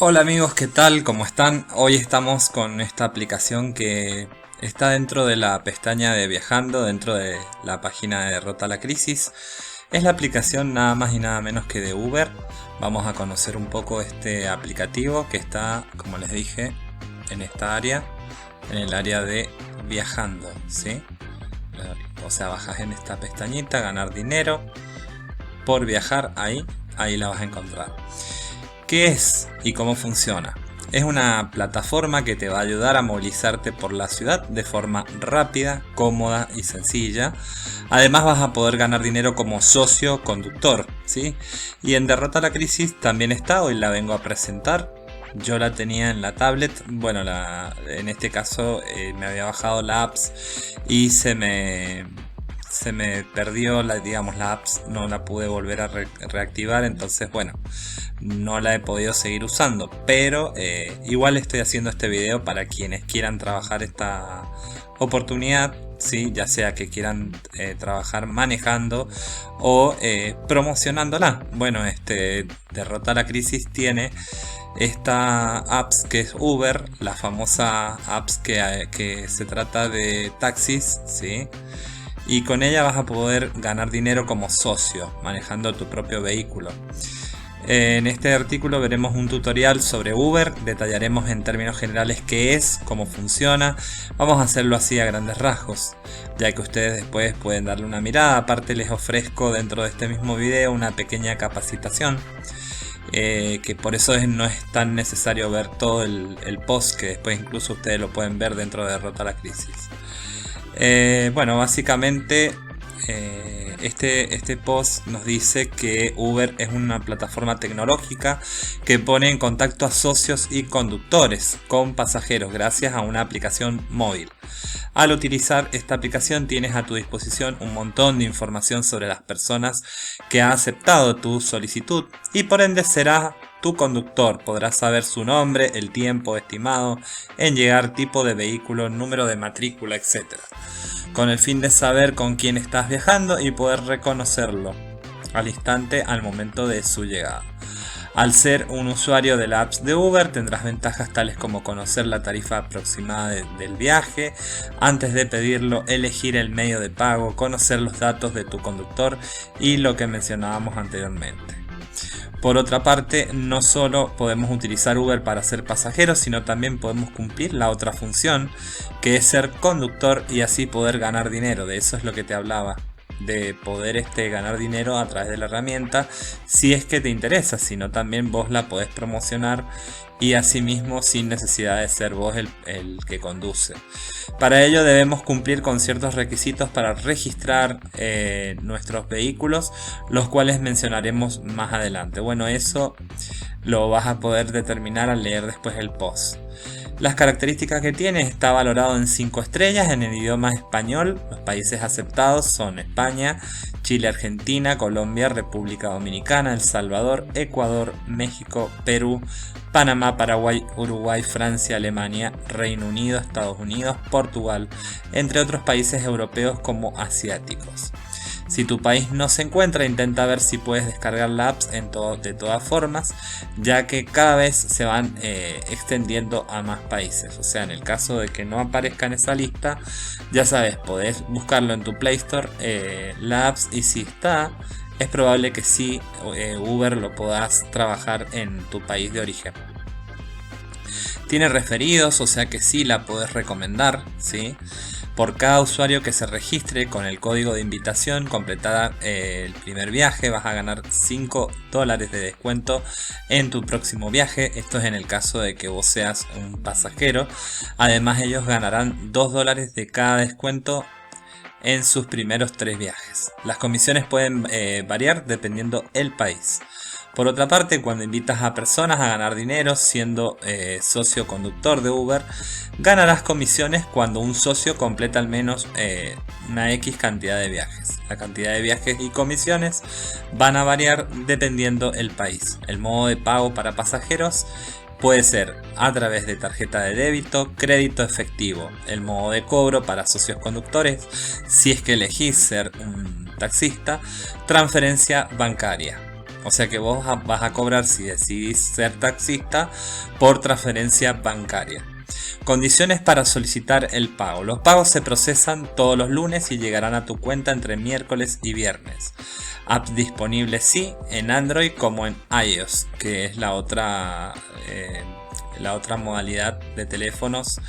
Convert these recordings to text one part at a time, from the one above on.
Hola amigos, ¿qué tal? ¿Cómo están? Hoy estamos con esta aplicación que está dentro de la pestaña de Viajando, dentro de la página de Derrota a la Crisis. Es la aplicación nada más y nada menos que de Uber. Vamos a conocer un poco este aplicativo que está, como les dije, en esta área, en el área de Viajando, ¿sí? O sea, bajas en esta pestañita, ganar dinero por viajar, ahí la vas a encontrar. ¿Qué es y cómo funciona? Es una plataforma que te va a ayudar a movilizarte por la ciudad de forma rápida, cómoda y sencilla. Además vas a poder ganar dinero como socio conductor, ¿sí? Y en Derrota a la Crisis también está, hoy la vengo a presentar. Yo la tenía en la tablet, bueno, en este caso me había bajado la apps y se me perdió la apps, no la pude volver a reactivar, entonces bueno, no la he podido seguir usando, pero igual estoy haciendo este video para quienes quieran trabajar esta oportunidad, ¿sí? Ya sea que quieran trabajar manejando o promocionándola. Bueno, Derrota a la Crisis tiene esta apps que es Uber, la famosa apps que se trata de taxis, ¿sí? Y con ella vas a poder ganar dinero como socio, manejando tu propio vehículo. En este artículo veremos un tutorial sobre Uber, detallaremos en términos generales qué es, cómo funciona. Vamos a hacerlo así a grandes rasgos, ya que ustedes después pueden darle una mirada. Aparte les ofrezco dentro de este mismo video una pequeña capacitación. Que por eso no es tan necesario ver todo el post, que después incluso ustedes lo pueden ver dentro de Derrota a la Crisis. Bueno, básicamente este post nos dice que Uber es una plataforma tecnológica que pone en contacto a socios y conductores con pasajeros gracias a una aplicación móvil. Al utilizar esta aplicación tienes a tu disposición un montón de información sobre las personas que han aceptado tu solicitud y por ende será tu conductor. Podrás saber su nombre, el tiempo estimado en llegar, tipo de vehículo, número de matrícula, etc. Con el fin de saber con quién estás viajando y poder reconocerlo al instante al momento de su llegada. Al ser un usuario de la apps de Uber tendrás ventajas tales como conocer la tarifa aproximada del viaje, antes de pedirlo, elegir el medio de pago, conocer los datos de tu conductor y lo que mencionábamos anteriormente. Por otra parte, no solo podemos utilizar Uber para ser pasajeros, sino también podemos cumplir la otra función, que es ser conductor y así poder ganar dinero. De eso es lo que te hablaba, de poder ganar dinero a través de la herramienta, si es que te interesa, sino también vos la podés promocionar y asimismo sin necesidad de ser vos el que conduce. Para ello debemos cumplir con ciertos requisitos para registrar nuestros vehículos, los cuales mencionaremos más adelante. Bueno, eso lo vas a poder determinar al leer después el post. Las características que tiene: está valorado en 5 estrellas en el idioma español. Los países aceptados son España, Chile, Argentina, Colombia, República Dominicana, El Salvador, Ecuador, México, Perú, Panamá, Paraguay, Uruguay, Francia, Alemania, Reino Unido, Estados Unidos, Portugal, entre otros países europeos como asiáticos. Si tu país no se encuentra, intenta ver si puedes descargar la app de todas formas, ya que cada vez se van extendiendo a más países. O sea, en el caso de que no aparezca en esa lista, ya sabes, podés buscarlo en tu Play Store, la app, y si está, es probable que sí Uber lo puedas trabajar en tu país de origen. Tiene referidos, o sea que sí la podés recomendar, ¿sí? Por cada usuario que se registre con el código de invitación completada el primer viaje, vas a ganar $5 de descuento en tu próximo viaje. Esto es en el caso de que vos seas un pasajero. Además, ellos ganarán $2 de cada descuento en sus primeros 3 viajes. Las comisiones pueden variar dependiendo el país. Por otra parte, cuando invitas a personas a ganar dinero siendo socio conductor de Uber, ganarás comisiones cuando un socio completa al menos una X cantidad de viajes. La cantidad de viajes y comisiones van a variar dependiendo el país. El modo de pago para pasajeros puede ser a través de tarjeta de débito, crédito, efectivo. El modo de cobro para socios conductores, si es que elegís ser un taxista, transferencia bancaria. O sea que vos vas a cobrar, si decidís ser taxista, por transferencia bancaria. Condiciones para solicitar el pago. Los pagos se procesan todos los lunes y llegarán a tu cuenta entre miércoles y viernes. App disponible sí en Android como en iOS, que es la otra modalidad de teléfonos.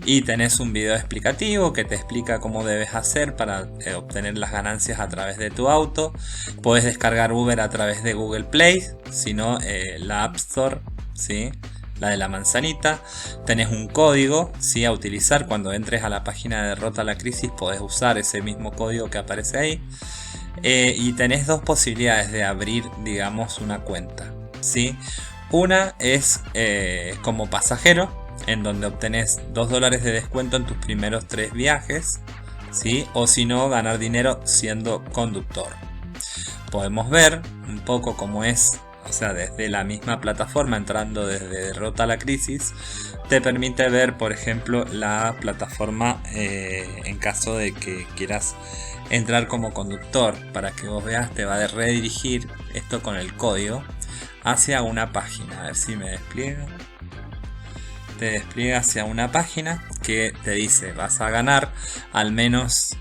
Y tenés un video explicativo que te explica cómo debes hacer para obtener las ganancias a través de tu auto. Puedes descargar Uber a través de Google Play, sino la App Store, ¿sí? La de la manzanita. Tenés un código, ¿sí?, a utilizar. Cuando entres a la página de Rota la Crisis podés usar ese mismo código que aparece ahí. Y tenés dos posibilidades de abrir, digamos, una cuenta, ¿sí? Una es como pasajero, en donde obtenés $2 de descuento en tus primeros 3 viajes, ¿sí? O si no, ganar dinero siendo conductor. Podemos ver un poco cómo es. O sea, desde la misma plataforma, entrando desde Rota la Crisis, te permite ver, por ejemplo, la plataforma en caso de que quieras entrar como conductor. Para que vos veas, te va a redirigir esto con el código hacia una página. A ver si me despliega. Te despliega hacia una página que te dice: vas a ganar al menos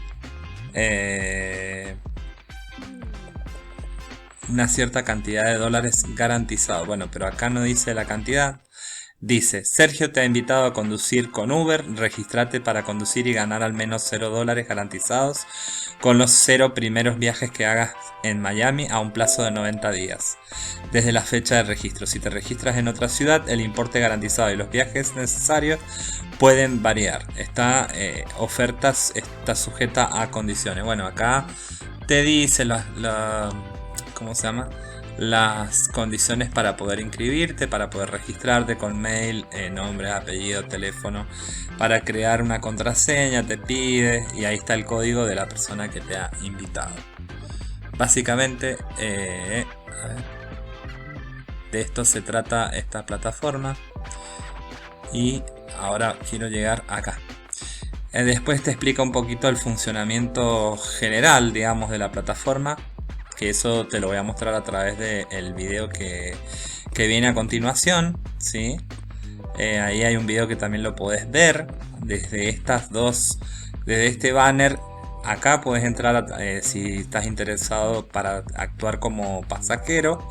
una cierta cantidad de dólares garantizado. Bueno, pero acá no dice la cantidad. Dice: Sergio te ha invitado a conducir con Uber. Regístrate para conducir y ganar al menos $0 garantizados con los 0 primeros viajes que hagas en Miami a un plazo de 90 días desde la fecha de registro. Si te registras en otra ciudad, el importe garantizado y los viajes necesarios pueden variar. Esta oferta está sujeta a condiciones. Bueno, acá te dice ¿cómo se llama? Las condiciones para poder inscribirte, para poder registrarte con mail, nombre, apellido, teléfono. Para crear una contraseña te pide, y ahí está el código de la persona que te ha invitado. Básicamente de esto se trata esta plataforma. Y ahora quiero llegar acá. Después te explica un poquito el funcionamiento general, digamos, de la plataforma. Que eso te lo voy a mostrar a través del video que viene a continuación, ¿sí? Ahí hay un video que también lo podés ver desde desde este banner. Acá puedes entrar si estás interesado para actuar como pasajero,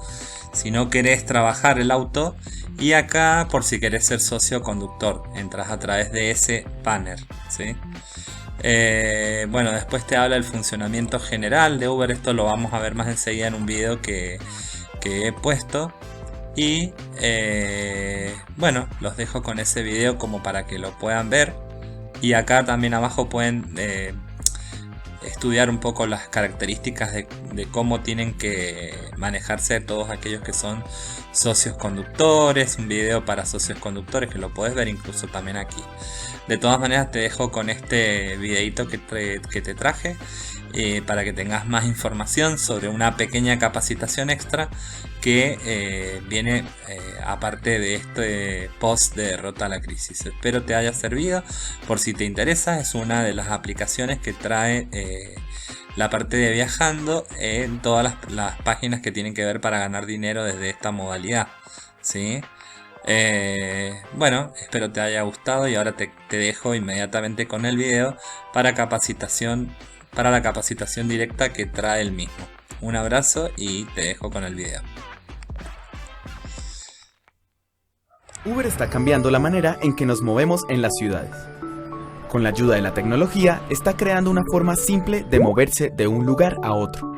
si no querés trabajar el auto, y acá por si querés ser socio conductor, entras a través de ese banner, ¿sí? Bueno, después te habla el funcionamiento general de Uber. Esto lo vamos a ver más enseguida en un video que he puesto. Y bueno, los dejo con ese video como para que lo puedan ver. Y acá también abajo pueden estudiar un poco las características de cómo tienen que manejarse todos aquellos que son socios conductores. Un video para socios conductores que lo puedes ver incluso también aquí. De todas maneras te dejo con este videito que te traje para que tengas más información sobre una pequeña capacitación extra que viene aparte de este post de Rota la Crisis. Espero te haya servido. Por si te interesa, es una de las aplicaciones que trae la parte de viajando en todas las páginas que tienen que ver para ganar dinero desde esta modalidad, ¿sí? Bueno, espero te haya gustado y ahora te dejo inmediatamente con el video para la capacitación directa que trae el mismo. Un abrazo y te dejo con el video. Uber está cambiando la manera en que nos movemos en las ciudades. Con la ayuda de la tecnología, está creando una forma simple de moverse de un lugar a otro.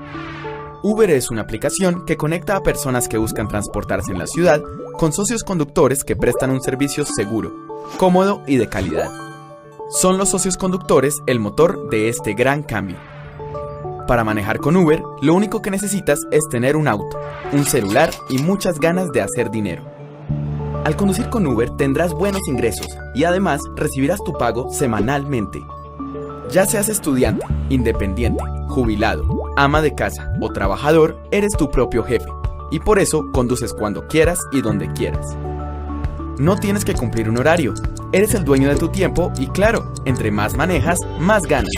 Uber es una aplicación que conecta a personas que buscan transportarse en la ciudad con socios conductores que prestan un servicio seguro, cómodo y de calidad. Son los socios conductores el motor de este gran cambio. Para manejar con Uber, lo único que necesitas es tener un auto, un celular y muchas ganas de hacer dinero. Al conducir con Uber tendrás buenos ingresos y además recibirás tu pago semanalmente. Ya seas estudiante, independiente, jubilado, ama de casa o trabajador, eres tu propio jefe y por eso conduces cuando quieras y donde quieras. No tienes que cumplir un horario, eres el dueño de tu tiempo y claro, entre más manejas, más ganas.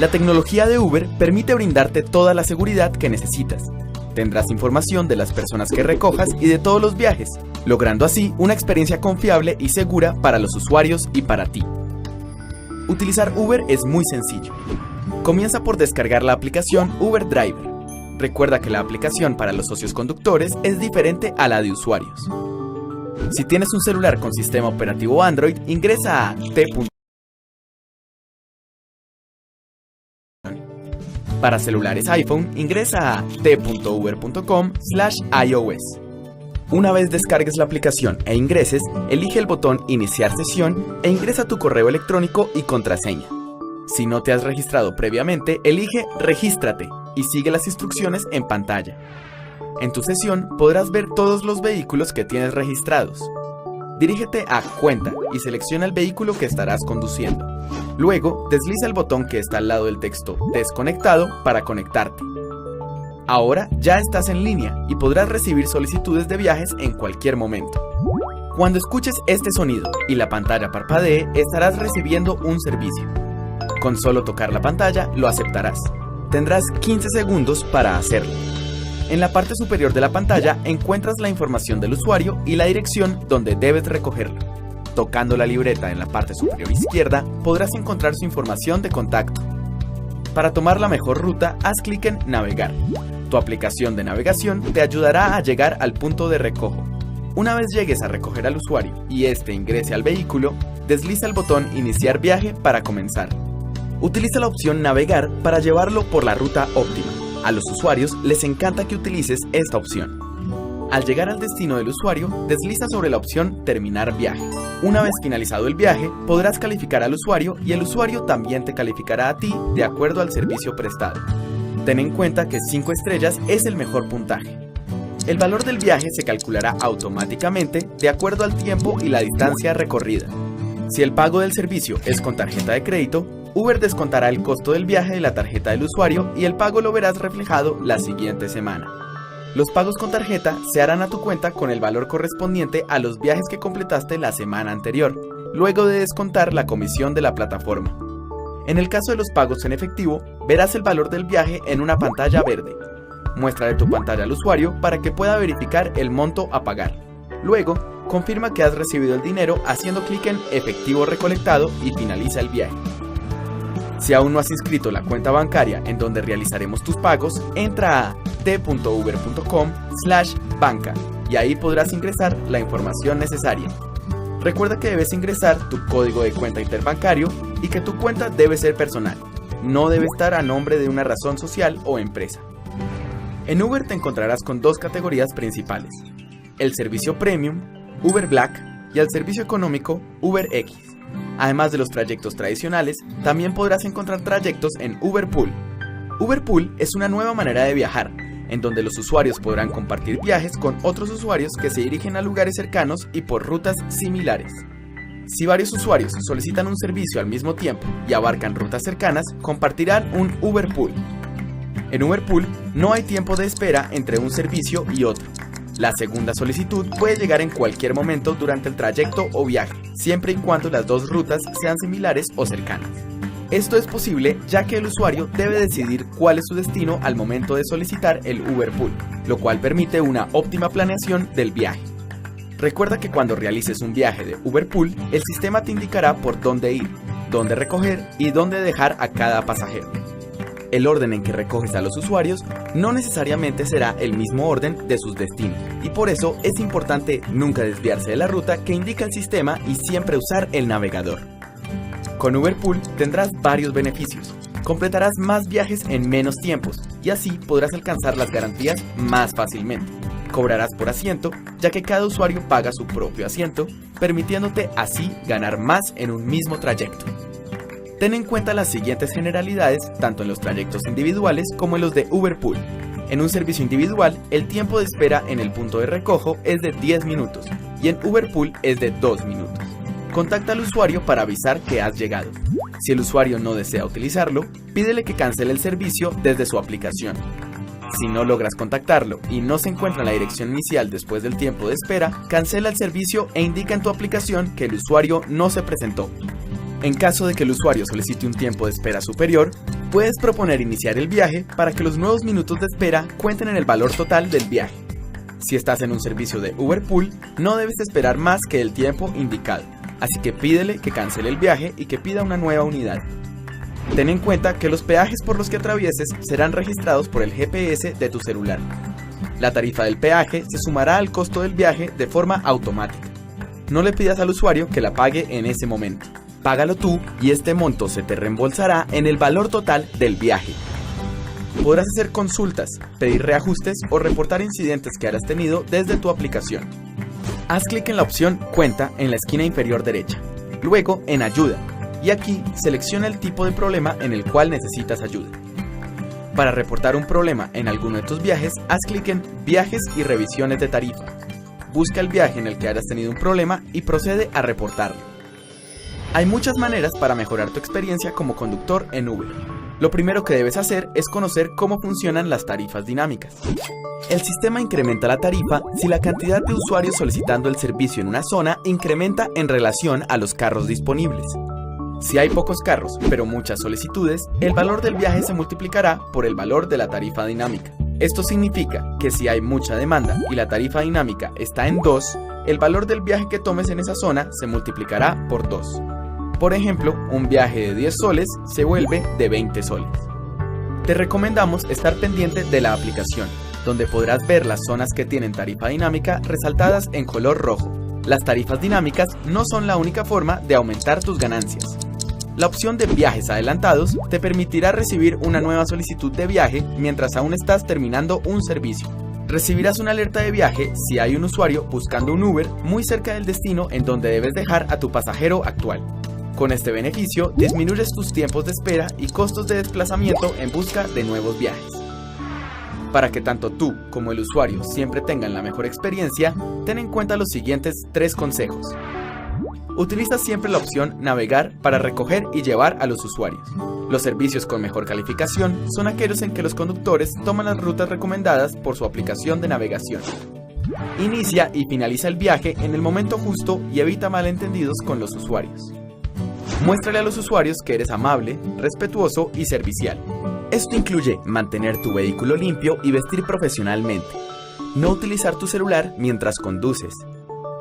La tecnología de Uber permite brindarte toda la seguridad que necesitas. Tendrás información de las personas que recojas y de todos los viajes, logrando así una experiencia confiable y segura para los usuarios y para ti. Utilizar Uber es muy sencillo. Comienza por descargar la aplicación Uber Driver. Recuerda que la aplicación para los socios conductores es diferente a la de usuarios. Si tienes un celular con sistema operativo Android, ingresa a t.uber.com. Para celulares iPhone, ingresa a t.uber.com/iOS. Una vez descargues la aplicación e ingreses, elige el botón Iniciar sesión e ingresa tu correo electrónico y contraseña. Si no te has registrado previamente, elige Regístrate y sigue las instrucciones en pantalla. En tu sesión podrás ver todos los vehículos que tienes registrados. Dirígete a Cuenta y selecciona el vehículo que estarás conduciendo. Luego, desliza el botón que está al lado del texto Desconectado para conectarte. Ahora ya estás en línea y podrás recibir solicitudes de viajes en cualquier momento. Cuando escuches este sonido y la pantalla parpadee, estarás recibiendo un servicio. Con solo tocar la pantalla, lo aceptarás. Tendrás 15 segundos para hacerlo. En la parte superior de la pantalla encuentras la información del usuario y la dirección donde debes recogerlo. Tocando la libreta en la parte superior izquierda, podrás encontrar su información de contacto. Para tomar la mejor ruta, haz clic en Navegar. Tu aplicación de navegación te ayudará a llegar al punto de recojo. Una vez llegues a recoger al usuario y éste ingrese al vehículo, desliza el botón Iniciar viaje para comenzar. Utiliza la opción Navegar para llevarlo por la ruta óptima. A los usuarios les encanta que utilices esta opción. Al llegar al destino del usuario, desliza sobre la opción Terminar viaje. Una vez finalizado el viaje, podrás calificar al usuario y el usuario también te calificará a ti de acuerdo al servicio prestado. Ten en cuenta que 5 estrellas es el mejor puntaje. El valor del viaje se calculará automáticamente de acuerdo al tiempo y la distancia recorrida. Si el pago del servicio es con tarjeta de crédito, Uber descontará el costo del viaje de la tarjeta del usuario y el pago lo verás reflejado la siguiente semana. Los pagos con tarjeta se harán a tu cuenta con el valor correspondiente a los viajes que completaste la semana anterior, luego de descontar la comisión de la plataforma. En el caso de los pagos en efectivo, verás el valor del viaje en una pantalla verde. Muéstrale tu pantalla al usuario para que pueda verificar el monto a pagar. Luego, confirma que has recibido el dinero haciendo clic en Efectivo recolectado y finaliza el viaje. Si aún no has inscrito la cuenta bancaria en donde realizaremos tus pagos, entra a t.uber.com/banca y ahí podrás ingresar la información necesaria. Recuerda que debes ingresar tu código de cuenta interbancario y que tu cuenta debe ser personal, no debe estar a nombre de una razón social o empresa. En Uber te encontrarás con 2 categorías principales: el servicio Premium, Uber Black, y el servicio económico, Uber X. Además de los trayectos tradicionales, también podrás encontrar trayectos en Uber Pool. Uber Pool es una nueva manera de viajar, en donde los usuarios podrán compartir viajes con otros usuarios que se dirigen a lugares cercanos y por rutas similares. Si varios usuarios solicitan un servicio al mismo tiempo y abarcan rutas cercanas, compartirán un Uber Pool. En Uber Pool no hay tiempo de espera entre un servicio y otro. La segunda solicitud puede llegar en cualquier momento durante el trayecto o viaje, siempre y cuando las 2 rutas sean similares o cercanas. Esto es posible ya que el usuario debe decidir cuál es su destino al momento de solicitar el Uber Pool, lo cual permite una óptima planeación del viaje. Recuerda que cuando realices un viaje de Uber Pool, el sistema te indicará por dónde ir, dónde recoger y dónde dejar a cada pasajero. El orden en que recoges a los usuarios no necesariamente será el mismo orden de sus destinos, y por eso es importante nunca desviarse de la ruta que indica el sistema y siempre usar el navegador. Con Uber Pool tendrás varios beneficios. Completarás más viajes en menos tiempos y así podrás alcanzar las garantías más fácilmente. Cobrarás por asiento, ya que cada usuario paga su propio asiento, permitiéndote así ganar más en un mismo trayecto. Ten en cuenta las siguientes generalidades tanto en los trayectos individuales como en los de Uber Pool. En un servicio individual, el tiempo de espera en el punto de recojo es de 10 minutos y en Uber Pool es de 2 minutos. Contacta al usuario para avisar que has llegado. Si el usuario no desea utilizarlo, pídele que cancele el servicio desde su aplicación. Si no logras contactarlo y no se encuentra en la dirección inicial después del tiempo de espera, cancela el servicio e indica en tu aplicación que el usuario no se presentó. En caso de que el usuario solicite un tiempo de espera superior, puedes proponer iniciar el viaje para que los nuevos minutos de espera cuenten en el valor total del viaje. Si estás en un servicio de Uber Pool, no debes esperar más que el tiempo indicado, así que pídele que cancele el viaje y que pida una nueva unidad. Ten en cuenta que los peajes por los que atravieses serán registrados por el GPS de tu celular. La tarifa del peaje se sumará al costo del viaje de forma automática. No le pidas al usuario que la pague en ese momento. Págalo tú y este monto se te reembolsará en el valor total del viaje. Podrás hacer consultas, pedir reajustes o reportar incidentes que hayas tenido desde tu aplicación. Haz clic en la opción Cuenta en la esquina inferior derecha, luego en Ayuda, y aquí selecciona el tipo de problema en el cual necesitas ayuda. Para reportar un problema en alguno de tus viajes, haz clic en Viajes y revisiones de tarifa. Busca el viaje en el que hayas tenido un problema y procede a reportarlo. Hay muchas maneras para mejorar tu experiencia como conductor en Uber. Lo primero que debes hacer es conocer cómo funcionan las tarifas dinámicas. El sistema incrementa la tarifa si la cantidad de usuarios solicitando el servicio en una zona incrementa en relación a los carros disponibles. Si hay pocos carros, pero muchas solicitudes, el valor del viaje se multiplicará por el valor de la tarifa dinámica. Esto significa que si hay mucha demanda y la tarifa dinámica está en 2, el valor del viaje que tomes en esa zona se multiplicará por 2. Por ejemplo, un viaje de 10 soles se vuelve de 20 soles. Te recomendamos estar pendiente de la aplicación, donde podrás ver las zonas que tienen tarifa dinámica resaltadas en color rojo. Las tarifas dinámicas no son la única forma de aumentar tus ganancias. La opción de viajes adelantados te permitirá recibir una nueva solicitud de viaje mientras aún estás terminando un servicio. Recibirás una alerta de viaje si hay un usuario buscando un Uber muy cerca del destino en donde debes dejar a tu pasajero actual. Con este beneficio, disminuyes tus tiempos de espera y costos de desplazamiento en busca de nuevos viajes. Para que tanto tú como el usuario siempre tengan la mejor experiencia, ten en cuenta los siguientes 3 consejos. Utiliza siempre la opción Navegar para recoger y llevar a los usuarios. Los servicios con mejor calificación son aquellos en que los conductores toman las rutas recomendadas por su aplicación de navegación. Inicia y finaliza el viaje en el momento justo y evita malentendidos con los usuarios. Muéstrale a los usuarios que eres amable, respetuoso y servicial. Esto incluye mantener tu vehículo limpio y vestir profesionalmente. No utilizar tu celular mientras conduces.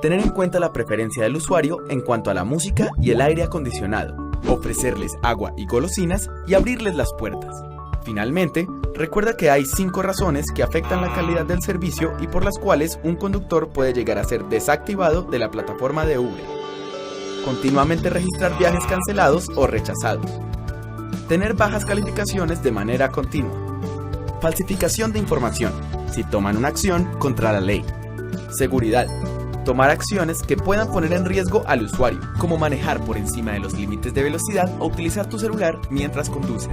Tener en cuenta la preferencia del usuario en cuanto a la música y el aire acondicionado. Ofrecerles agua y golosinas y abrirles las puertas. Finalmente, recuerda que hay 5 razones que afectan la calidad del servicio y por las cuales un conductor puede llegar a ser desactivado de la plataforma de Uber. Continuamente registrar viajes cancelados o rechazados. Tener bajas calificaciones de manera continua. Falsificación de información, si toman una acción contra la ley. Seguridad. Tomar acciones que puedan poner en riesgo al usuario, como manejar por encima de los límites de velocidad o utilizar tu celular mientras conduces.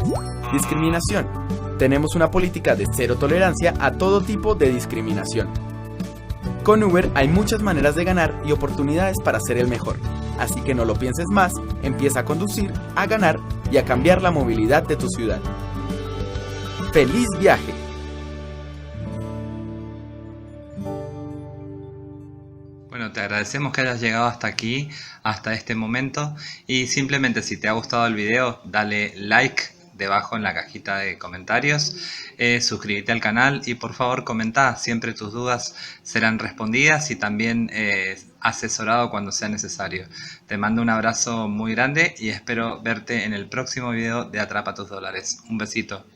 Discriminación. Tenemos una política de cero tolerancia a todo tipo de discriminación. Con Uber hay muchas maneras de ganar y oportunidades para ser el mejor. Así que no lo pienses más, empieza a conducir, a ganar y a cambiar la movilidad de tu ciudad. ¡Feliz viaje! Bueno, te agradecemos que hayas llegado hasta aquí, hasta este momento, y simplemente si te ha gustado el video, dale like debajo en la cajita de comentarios, suscríbete al canal y por favor comenta, siempre tus dudas serán respondidas y también asesorado cuando sea necesario. Te mando un abrazo muy grande y espero verte en el próximo video de Atrapa tus dólares. Un besito.